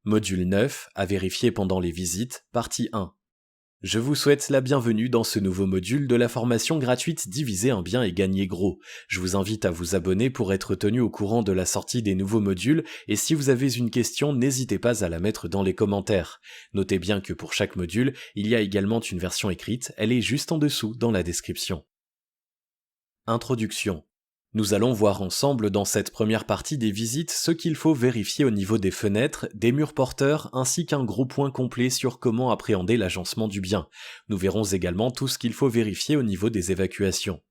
Module 9, à vérifier pendant les visites, partie 1. Je vous souhaite la bienvenue dans ce nouveau module de la formation gratuite Diviser un bien et gagner gros. Je vous invite à vous abonner pour être tenu au courant de la sortie des nouveaux modules et si vous avez une question, n'hésitez pas à la mettre dans les commentaires. Notez bien que pour chaque module, il y a également une version écrite, elle est juste en dessous dans la description. Introduction. Nous allons voir ensemble dans cette première partie des visites ce qu'il faut vérifier au niveau des fenêtres, des murs porteurs ainsi qu'un gros point complet sur comment appréhender l'agencement du bien. Nous verrons également tout ce qu'il faut vérifier au niveau des évacuations.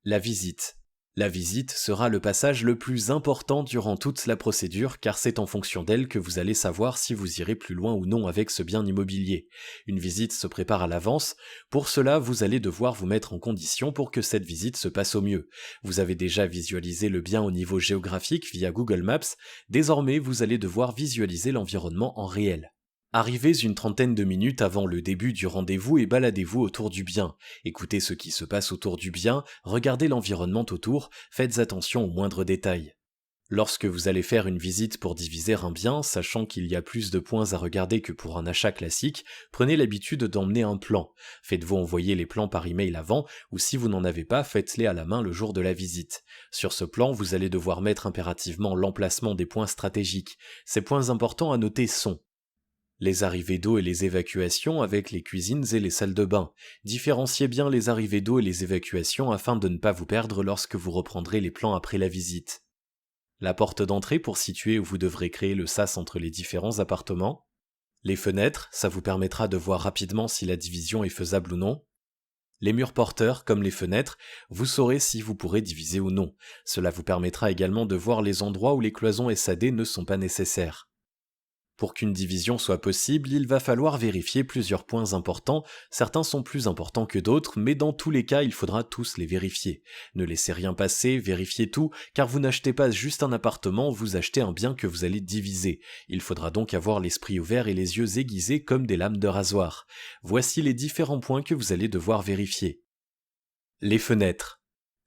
La visite. La visite sera le passage le plus important durant toute la procédure car c'est en fonction d'elle que vous allez savoir si vous irez plus loin ou non avec ce bien immobilier. Une visite se prépare à l'avance, pour cela vous allez devoir vous mettre en condition pour que cette visite se passe au mieux. Vous avez déjà visualisé le bien au niveau géographique via Google Maps, désormais vous allez devoir visualiser l'environnement en réel. Arrivez une trentaine de minutes avant le début du rendez-vous et baladez-vous autour du bien. Écoutez ce qui se passe autour du bien, regardez l'environnement autour, faites attention aux moindres détails. Lorsque vous allez faire une visite pour diviser un bien, sachant qu'il y a plus de points à regarder que pour un achat classique, prenez l'habitude d'emmener un plan. Faites-vous envoyer les plans par email avant, ou si vous n'en avez pas, faites-les à la main le jour de la visite. Sur ce plan, vous allez devoir mettre impérativement l'emplacement des points stratégiques. Ces points importants à noter sont les arrivées d'eau et les évacuations avec les cuisines et les salles de bain. Différenciez bien les arrivées d'eau et les évacuations afin de ne pas vous perdre lorsque vous reprendrez les plans après la visite. La porte d'entrée pour situer où vous devrez créer le sas entre les différents appartements. Les fenêtres, ça vous permettra de voir rapidement si la division est faisable ou non. Les murs porteurs, comme les fenêtres, vous saurez si vous pourrez diviser ou non. Cela vous permettra également de voir les endroits où les cloisons SAD ne sont pas nécessaires. Pour qu'une division soit possible, il va falloir vérifier plusieurs points importants, certains sont plus importants que d'autres, mais dans tous les cas, il faudra tous les vérifier. Ne laissez rien passer, vérifiez tout, car vous n'achetez pas juste un appartement, vous achetez un bien que vous allez diviser. Il faudra donc avoir l'esprit ouvert et les yeux aiguisés comme des lames de rasoir. Voici les différents points que vous allez devoir vérifier. Les fenêtres.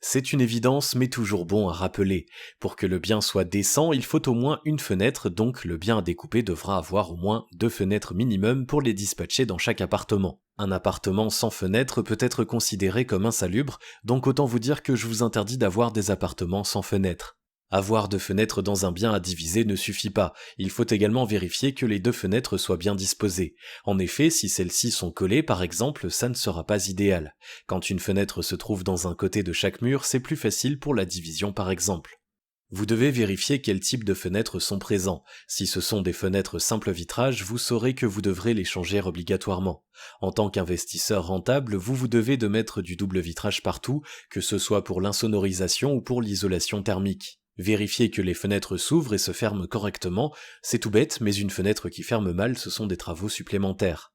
C'est une évidence, mais toujours bon à rappeler. Pour que le bien soit décent, il faut au moins une fenêtre, donc le bien à découper devra avoir au moins 2 fenêtres minimum pour les dispatcher dans chaque appartement. Un appartement sans fenêtre peut être considéré comme insalubre, donc autant vous dire que je vous interdis d'avoir des appartements sans fenêtre. Avoir 2 fenêtres dans un bien à diviser ne suffit pas, il faut également vérifier que les 2 fenêtres soient bien disposées. En effet, si celles-ci sont collées par exemple, ça ne sera pas idéal. Quand une fenêtre se trouve dans un côté de chaque mur, c'est plus facile pour la division par exemple. Vous devez vérifier quel type de fenêtres sont présents. Si ce sont des fenêtres simple vitrage, vous saurez que vous devrez les changer obligatoirement. En tant qu'investisseur rentable, vous devez de mettre du double vitrage partout, que ce soit pour l'insonorisation ou pour l'isolation thermique. Vérifiez que les fenêtres s'ouvrent et se ferment correctement, c'est tout bête, mais une fenêtre qui ferme mal, ce sont des travaux supplémentaires.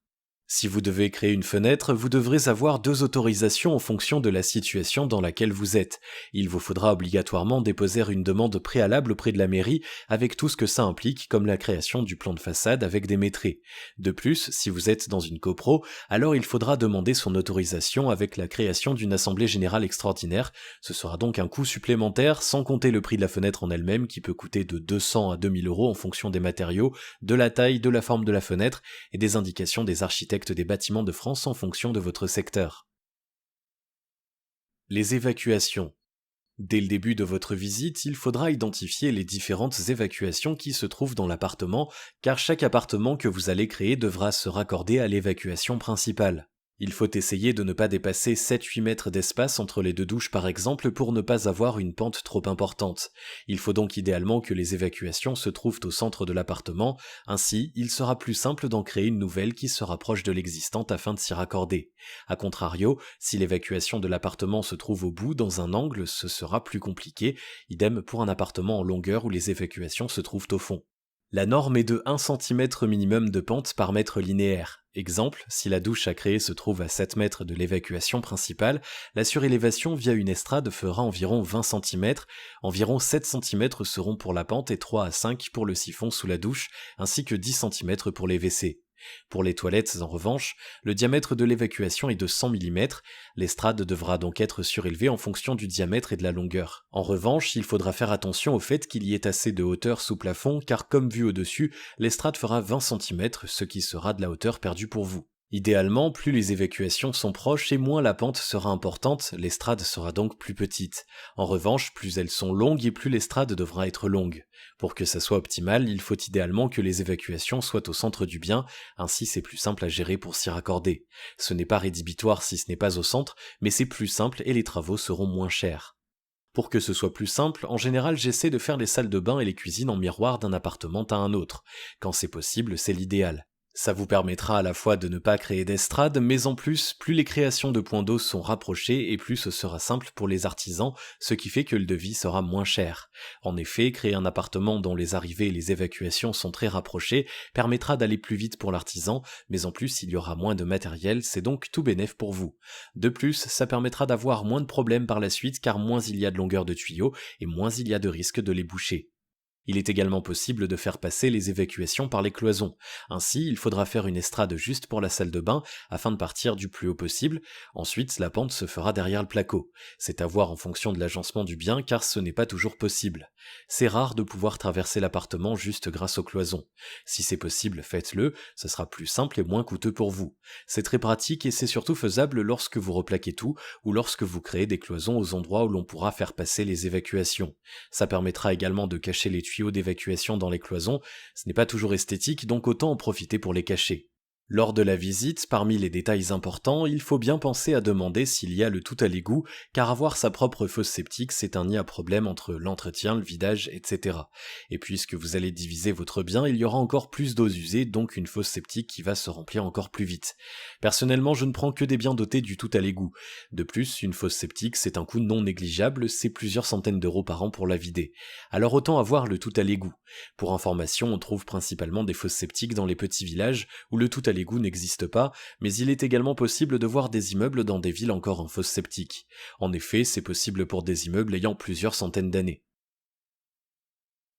Si vous devez créer une fenêtre, vous devrez avoir 2 autorisations en fonction de la situation dans laquelle vous êtes. Il vous faudra obligatoirement déposer une demande préalable auprès de la mairie avec tout ce que ça implique comme la création du plan de façade avec des métrés. De plus, si vous êtes dans une copro, alors il faudra demander son autorisation avec la création d'une assemblée générale extraordinaire. Ce sera donc un coût supplémentaire sans compter le prix de la fenêtre en elle-même qui peut coûter de 200 à 2000 € en fonction des matériaux, de la taille, de la forme de la fenêtre et des indications des architectes des bâtiments de France en fonction de votre secteur. Les évacuations. Dès le début de votre visite, il faudra identifier les différentes évacuations qui se trouvent dans l'appartement, car chaque appartement que vous allez créer devra se raccorder à l'évacuation principale. Il faut essayer de ne pas dépasser 7-8 mètres d'espace entre les 2 douches par exemple pour ne pas avoir une pente trop importante. Il faut donc idéalement que les évacuations se trouvent au centre de l'appartement, ainsi il sera plus simple d'en créer une nouvelle qui se rapproche de l'existante afin de s'y raccorder. A contrario, si l'évacuation de l'appartement se trouve au bout dans un angle, ce sera plus compliqué, idem pour un appartement en longueur où les évacuations se trouvent au fond. La norme est de 1 cm minimum de pente par mètre linéaire. Exemple, si la douche à créer se trouve à 7 mètres de l'évacuation principale, la surélévation via une estrade fera environ 20 cm, environ 7 cm seront pour la pente et 3 à 5 pour le siphon sous la douche, ainsi que 10 cm pour les WC. Pour les toilettes, en revanche, le diamètre de l'évacuation est de 100 mm, l'estrade devra donc être surélevée en fonction du diamètre et de la longueur. En revanche, il faudra faire attention au fait qu'il y ait assez de hauteur sous plafond, car comme vu au-dessus, l'estrade fera 20 cm, ce qui sera de la hauteur perdue pour vous. Idéalement, plus les évacuations sont proches et moins la pente sera importante, l'estrade sera donc plus petite. En revanche, plus elles sont longues et plus l'estrade devra être longue. Pour que ça soit optimal, il faut idéalement que les évacuations soient au centre du bien, ainsi c'est plus simple à gérer pour s'y raccorder. Ce n'est pas rédhibitoire si ce n'est pas au centre, mais c'est plus simple et les travaux seront moins chers. Pour que ce soit plus simple, en général j'essaie de faire les salles de bain et les cuisines en miroir d'un appartement à un autre. Quand c'est possible, c'est l'idéal. Ça vous permettra à la fois de ne pas créer d'estrade, mais en plus les créations de points d'eau sont rapprochées et plus ce sera simple pour les artisans, ce qui fait que le devis sera moins cher. En effet, créer un appartement dont les arrivées et les évacuations sont très rapprochées permettra d'aller plus vite pour l'artisan, mais en plus il y aura moins de matériel, c'est donc tout bénef pour vous. De plus, ça permettra d'avoir moins de problèmes par la suite car moins il y a de longueur de tuyaux et moins il y a de risque de les boucher. Il est également possible de faire passer les évacuations par les cloisons. Ainsi, il faudra faire une estrade juste pour la salle de bain afin de partir du plus haut possible. Ensuite, la pente se fera derrière le placo. C'est à voir en fonction de l'agencement du bien car ce n'est pas toujours possible. C'est rare de pouvoir traverser l'appartement juste grâce aux cloisons. Si c'est possible, faites-le, ce sera plus simple et moins coûteux pour vous. C'est très pratique et c'est surtout faisable lorsque vous replaquez tout ou lorsque vous créez des cloisons aux endroits où l'on pourra faire passer les évacuations. Ça permettra également de cacher les tuyaux d'évacuation dans les cloisons, ce n'est pas toujours esthétique, donc autant en profiter pour les cacher. Lors de la visite, parmi les détails importants, il faut bien penser à demander s'il y a le tout à l'égout, car avoir sa propre fosse septique, c'est un nid à problème entre l'entretien, le vidage, etc. Et puisque vous allez diviser votre bien, il y aura encore plus d'eaux usées, donc une fosse septique qui va se remplir encore plus vite. Personnellement, je ne prends que des biens dotés du tout à l'égout. De plus, une fosse septique, c'est un coût non négligeable, c'est plusieurs centaines d'euros par an pour la vider. Alors autant avoir le tout à l'égout. Pour information, on trouve principalement des fosses septiques dans les petits villages, où le tout à l'égout n'existe pas, mais il est également possible de voir des immeubles dans des villes encore en fosse septique. En effet, c'est possible pour des immeubles ayant plusieurs centaines d'années.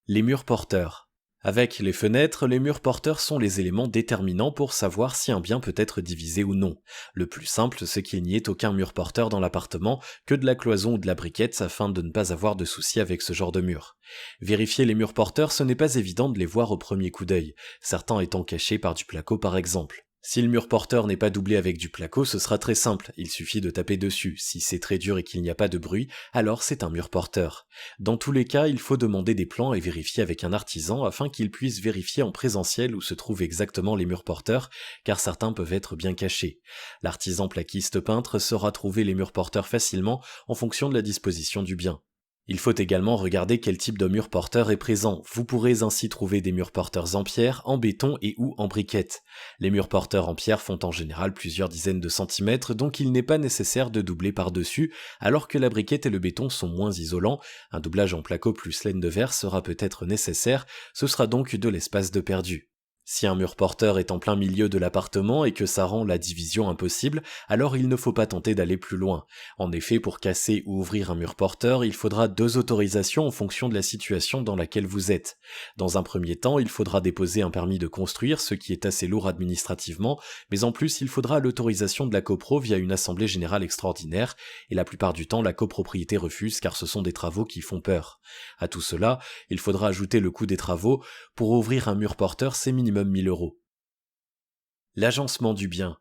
Les murs porteurs. Avec les fenêtres, les murs porteurs sont les éléments déterminants pour savoir si un bien peut être divisé ou non. Le plus simple, c'est qu'il n'y ait aucun mur porteur dans l'appartement, que de la cloison ou de la briquette afin de ne pas avoir de soucis avec ce genre de mur. Vérifier les murs porteurs, ce n'est pas évident de les voir au premier coup d'œil, certains étant cachés par du placo par exemple. Si le mur porteur n'est pas doublé avec du placo, ce sera très simple, il suffit de taper dessus. Si c'est très dur et qu'il n'y a pas de bruit, alors c'est un mur porteur. Dans tous les cas, il faut demander des plans et vérifier avec un artisan afin qu'il puisse vérifier en présentiel où se trouvent exactement les murs porteurs, car certains peuvent être bien cachés. L'artisan plaquiste peintre saura trouver les murs porteurs facilement en fonction de la disposition du bien. Il faut également regarder quel type de mur porteur est présent. Vous pourrez ainsi trouver des murs porteurs en pierre, en béton et ou en briquette. Les murs porteurs en pierre font en général plusieurs dizaines de centimètres, donc il n'est pas nécessaire de doubler par-dessus, alors que la briquette et le béton sont moins isolants. Un doublage en placo plus laine de verre sera peut-être nécessaire, ce sera donc de l'espace de perdu. Si un mur porteur est en plein milieu de l'appartement et que ça rend la division impossible, alors il ne faut pas tenter d'aller plus loin. En effet, pour casser ou ouvrir un mur porteur, il faudra 2 autorisations en fonction de la situation dans laquelle vous êtes. Dans un premier temps, il faudra déposer un permis de construire, ce qui est assez lourd administrativement, mais en plus il faudra l'autorisation de la copro via une assemblée générale extraordinaire, et la plupart du temps la copropriété refuse car ce sont des travaux qui font peur. À tout cela, il faudra ajouter le coût des travaux. Pour ouvrir un mur porteur, c'est minimum 1000 euros. L'agencement du bien.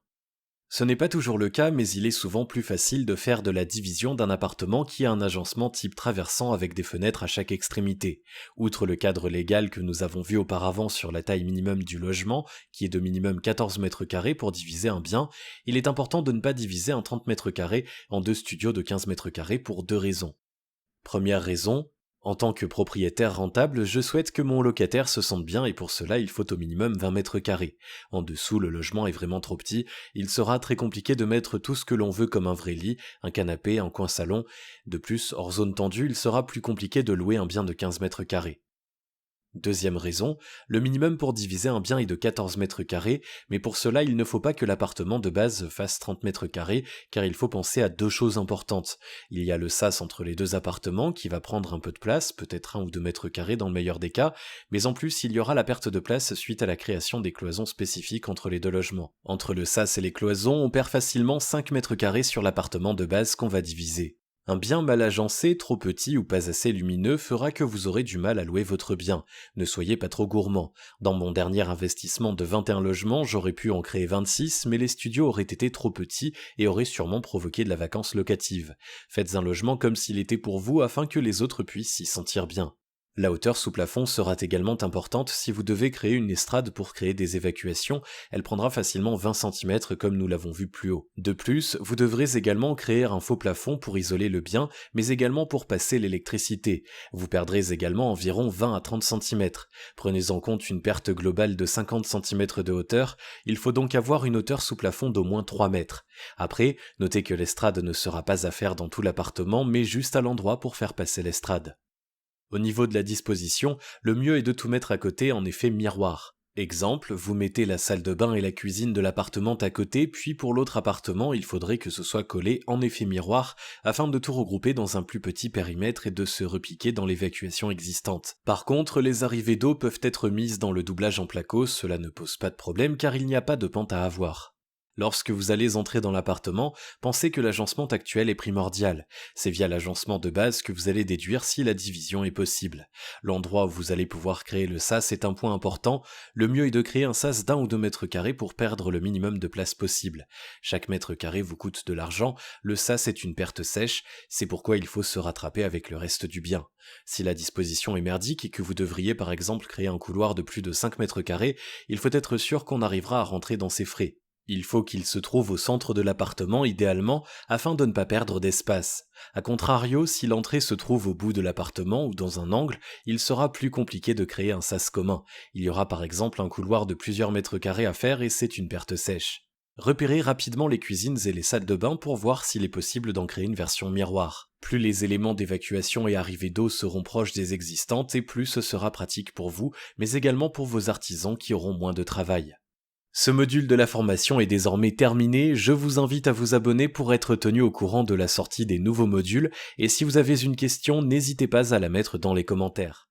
Ce n'est pas toujours le cas, mais il est souvent plus facile de faire de la division d'un appartement qui a un agencement type traversant avec des fenêtres à chaque extrémité. Outre le cadre légal que nous avons vu auparavant sur la taille minimum du logement, qui est de minimum 14 mètres carrés pour diviser un bien, il est important de ne pas diviser un 30 mètres carrés en 2 studios de 15 mètres carrés pour 2 raisons. Première raison, en tant que propriétaire rentable, je souhaite que mon locataire se sente bien et pour cela il faut au minimum 20 mètres carrés. En dessous, le logement est vraiment trop petit, il sera très compliqué de mettre tout ce que l'on veut comme un vrai lit, un canapé, un coin salon. De plus, hors zone tendue, il sera plus compliqué de louer un bien de 15 mètres carrés. Deuxième raison, le minimum pour diviser un bien est de 14 mètres carrés, mais pour cela il ne faut pas que l'appartement de base fasse 30 mètres carrés, car il faut penser à deux choses importantes. Il y a le sas entre les deux appartements qui va prendre un peu de place, peut-être 1 ou 2 mètres carrés dans le meilleur des cas, mais en plus il y aura la perte de place suite à la création des cloisons spécifiques entre les deux logements. Entre le sas et les cloisons, on perd facilement 5 mètres carrés sur l'appartement de base qu'on va diviser. Un bien mal agencé, trop petit ou pas assez lumineux fera que vous aurez du mal à louer votre bien. Ne soyez pas trop gourmand. Dans mon dernier investissement de 21 logements, j'aurais pu en créer 26, mais les studios auraient été trop petits et auraient sûrement provoqué de la vacance locative. Faites un logement comme s'il était pour vous afin que les autres puissent s'y sentir bien. La hauteur sous plafond sera également importante si vous devez créer une estrade pour créer des évacuations, elle prendra facilement 20 cm comme nous l'avons vu plus haut. De plus, vous devrez également créer un faux plafond pour isoler le bien, mais également pour passer l'électricité. Vous perdrez également environ 20 à 30 cm. Prenez en compte une perte globale de 50 cm de hauteur, il faut donc avoir une hauteur sous plafond d'au moins 3 mètres. Après, notez que l'estrade ne sera pas à faire dans tout l'appartement, mais juste à l'endroit pour faire passer l'estrade. Au niveau de la disposition, le mieux est de tout mettre à côté en effet miroir. Exemple, vous mettez la salle de bain et la cuisine de l'appartement à côté, puis pour l'autre appartement, il faudrait que ce soit collé en effet miroir, afin de tout regrouper dans un plus petit périmètre et de se repiquer dans l'évacuation existante. Par contre, les arrivées d'eau peuvent être mises dans le doublage en placo, cela ne pose pas de problème car il n'y a pas de pente à avoir. Lorsque vous allez entrer dans l'appartement, pensez que l'agencement actuel est primordial. C'est via l'agencement de base que vous allez déduire si la division est possible. L'endroit où vous allez pouvoir créer le sas est un point important. Le mieux est de créer un sas d'1 ou 2 mètres carrés pour perdre le minimum de place possible. Chaque mètre carré vous coûte de l'argent, le sas est une perte sèche, c'est pourquoi il faut se rattraper avec le reste du bien. Si la disposition est merdique et que vous devriez par exemple créer un couloir de plus de 5 mètres carrés, il faut être sûr qu'on arrivera à rentrer dans ses frais. Il faut qu'il se trouve au centre de l'appartement idéalement afin de ne pas perdre d'espace. A contrario, si l'entrée se trouve au bout de l'appartement ou dans un angle, il sera plus compliqué de créer un sas commun. Il y aura par exemple un couloir de plusieurs mètres carrés à faire et c'est une perte sèche. Repérez rapidement les cuisines et les salles de bain pour voir s'il est possible d'en créer une version miroir. Plus les éléments d'évacuation et arrivée d'eau seront proches des existantes et plus ce sera pratique pour vous, mais également pour vos artisans qui auront moins de travail. Ce module de la formation est désormais terminé, je vous invite à vous abonner pour être tenu au courant de la sortie des nouveaux modules, et si vous avez une question, n'hésitez pas à la mettre dans les commentaires.